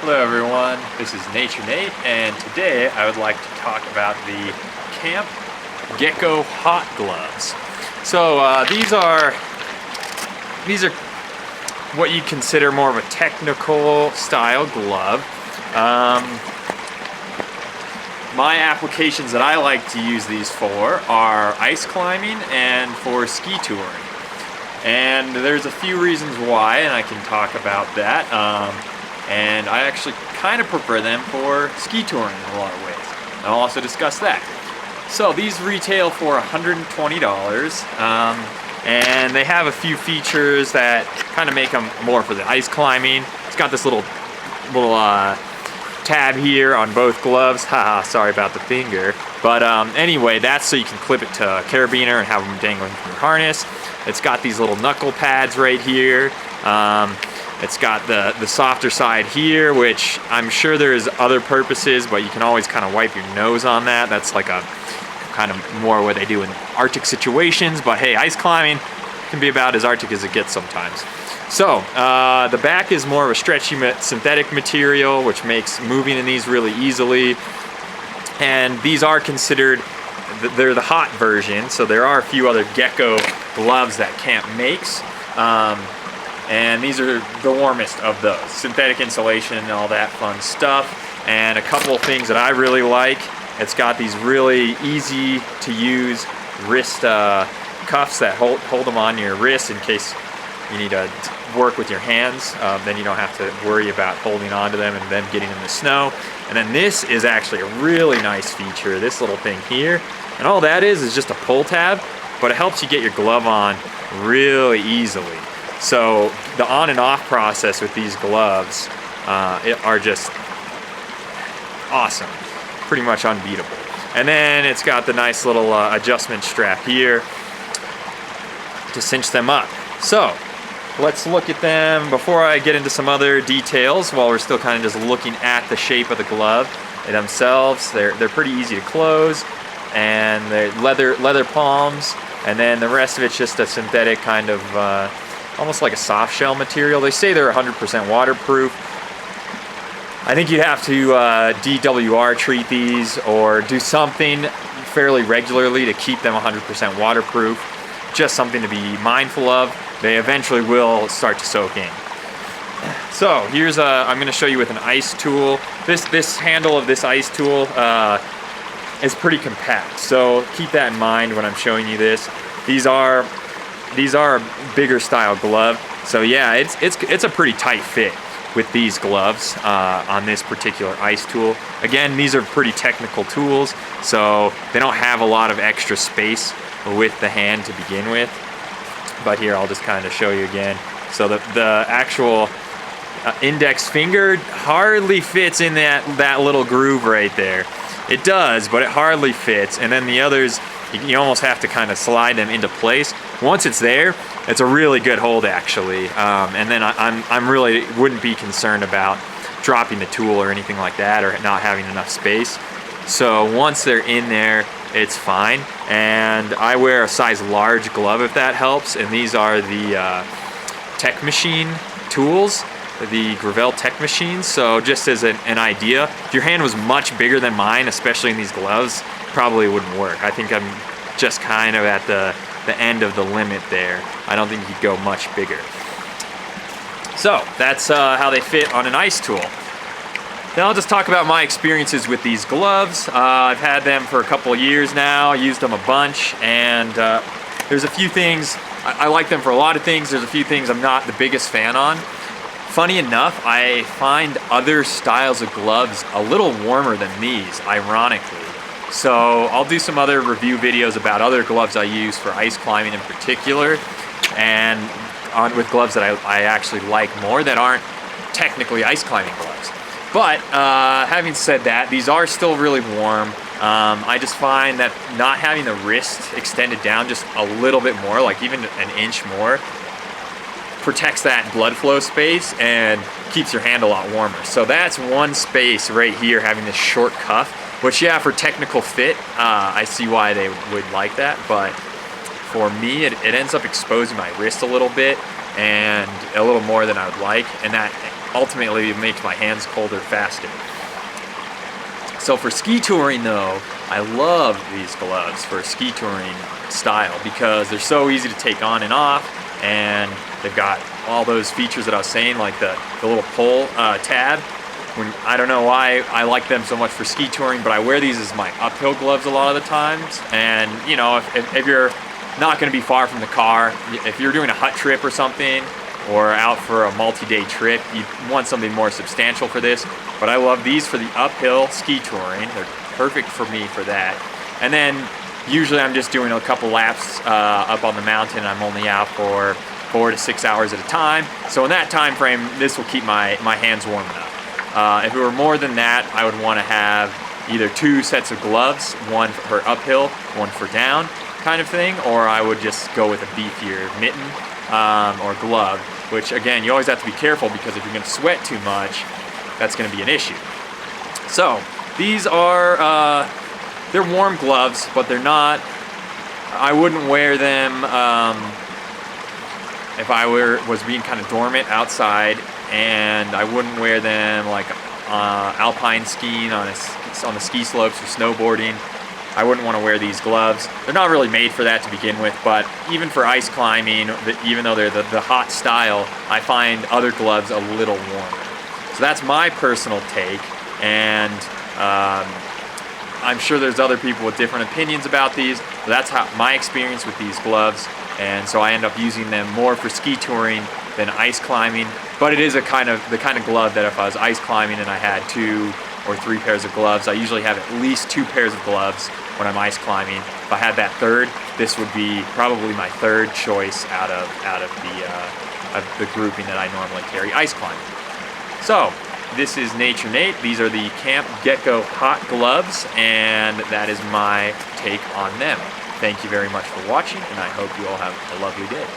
Hello everyone, this is Nature Nate, and today I would like to talk about the Camp Geko hot gloves. So these are what you consider more of a technical style glove. My applications that I like to use these for are ice climbing and for ski touring. And there's a few reasons why, and I can talk about that. And I actually kind of prefer them for ski touring in a lot of ways. And I'll also discuss that. So these retail for $120, and they have a few features that kind of make them more for the ice climbing. It's got this little tab here on both gloves. Haha, sorry about the finger. But anyway, that's so you can clip it to a carabiner and have them dangling from your harness. It's got these little knuckle pads right here. It's got the softer side here, which I'm sure there's other purposes, but you can always kind of wipe your nose on that. That's like a kind of more what they do in Arctic situations, but hey, ice climbing can be about as Arctic as it gets sometimes. So the back is more of a stretchy synthetic material, which makes moving in these really easily. And these are considered, they're the hot version, so there are a few other Geko gloves that Camp makes. And these are the warmest of those. Synthetic insulation and all that fun stuff. And a couple of things that I really like. It's got these really easy to use wrist cuffs that hold them on your wrist in case you need to work with your hands. Then you don't have to worry about holding onto them and then getting in the snow. And then this is actually a really nice feature, this little thing here. And all that is just a pull tab, but it helps you get your glove on really easily. So the on and off process with these gloves are just awesome, pretty much unbeatable. And then it's got the nice little adjustment strap here to cinch them up. So let's look at them before I get into some other details while we're still kind of just looking at the shape of the glove themselves. They're pretty easy to close, and they're leather palms, and then the rest of it's just a synthetic kind of almost like a soft shell material. They say they're 100% waterproof. I think you'd have to DWR treat these or do something fairly regularly to keep them 100% waterproof. Just something to be mindful of. They eventually will start to soak in. So here's I'm going to show you with an ice tool. This handle of this ice tool is pretty compact, so keep that in mind when I'm showing you this. These are a bigger style glove, so yeah, it's a pretty tight fit with these gloves on this particular ice tool. Again, these are pretty technical tools, so they don't have a lot of extra space with the hand to begin with. But here, I'll just kind of show you again. So the actual index finger hardly fits in that little groove right there. It does, but it hardly fits. And then the others, you almost have to kind of slide them into place. Once it's there, it's a really good hold actually. And then I'm really wouldn't be concerned about dropping the tool or anything like that, or not having enough space. So once they're in there, it's fine. And I wear a size large glove if that helps. And these are the Tech Machine tools, the Gravel Tech Machines. So just as an idea, if your hand was much bigger than mine, especially in these gloves, probably wouldn't work. I think I'm just kind of at the end of the limit there. I don't think you'd go much bigger. So that's how they fit on an ice tool. Then I'll just talk about my experiences with these gloves. I've had them for a couple of years now, used them a bunch, and there's a few things, I like them for a lot of things. There's a few things I'm not the biggest fan on. Funny enough, I find other styles of gloves a little warmer than these, ironically. So I'll do some other review videos about other gloves I use for ice climbing in particular, and with gloves that I actually like more that aren't technically ice climbing gloves. But having said that, these are still really warm. I just find that not having the wrist extended down just a little bit more, like even an inch more, protects that blood flow space and keeps your hand a lot warmer. So that's one space right here, having this short cuff, which yeah, for technical fit, I see why they would like that, but for me, it ends up exposing my wrist a little bit and a little more than I would like, and that ultimately it makes my hands colder faster. So for ski touring though, I love these gloves for ski touring style because they're so easy to take on and off, and they've got all those features that I was saying, like the little pull tab. I don't know why I like them so much for ski touring, but I wear these as my uphill gloves a lot of the times. And you know, if you're not going to be far from the car, if you're doing a hut trip or something, or out for a multi-day trip, you want something more substantial for this. But I love these for the uphill ski touring. They're perfect for me for that. And then usually I'm just doing a couple laps up on the mountain. I'm only out for 4 to 6 hours at a time. So in that time frame, this will keep my hands warm enough. If it were more than that, I would want to have either 2 sets of gloves, one for uphill, one for down kind of thing, or I would just go with a beefier mitten or glove, which again, you always have to be careful because if you're going to sweat too much, that's going to be an issue. So these are, they're warm gloves, but they're not, I wouldn't wear them if I was being kind of dormant outside, and I wouldn't wear them like alpine skiing on the ski slopes or snowboarding. I wouldn't want to wear these gloves. They're not really made for that to begin with, but even for ice climbing, even though they're the hot style, I find other gloves a little warmer. So that's my personal take, and I'm sure there's other people with different opinions about these, but that's how my experience with these gloves, and so I end up using them more for ski touring than ice climbing. But it is the kind of glove that if I was ice climbing and I had 2 or 3 pairs of gloves, I usually have at least 2 pairs of gloves when I'm ice climbing. If I had that third, this would be probably my third choice out of the grouping that I normally carry ice climbing. So this is Nature Nate. These are the Camp Geko hot gloves, and that is my take on them. Thank you very much for watching, and I hope you all have a lovely day.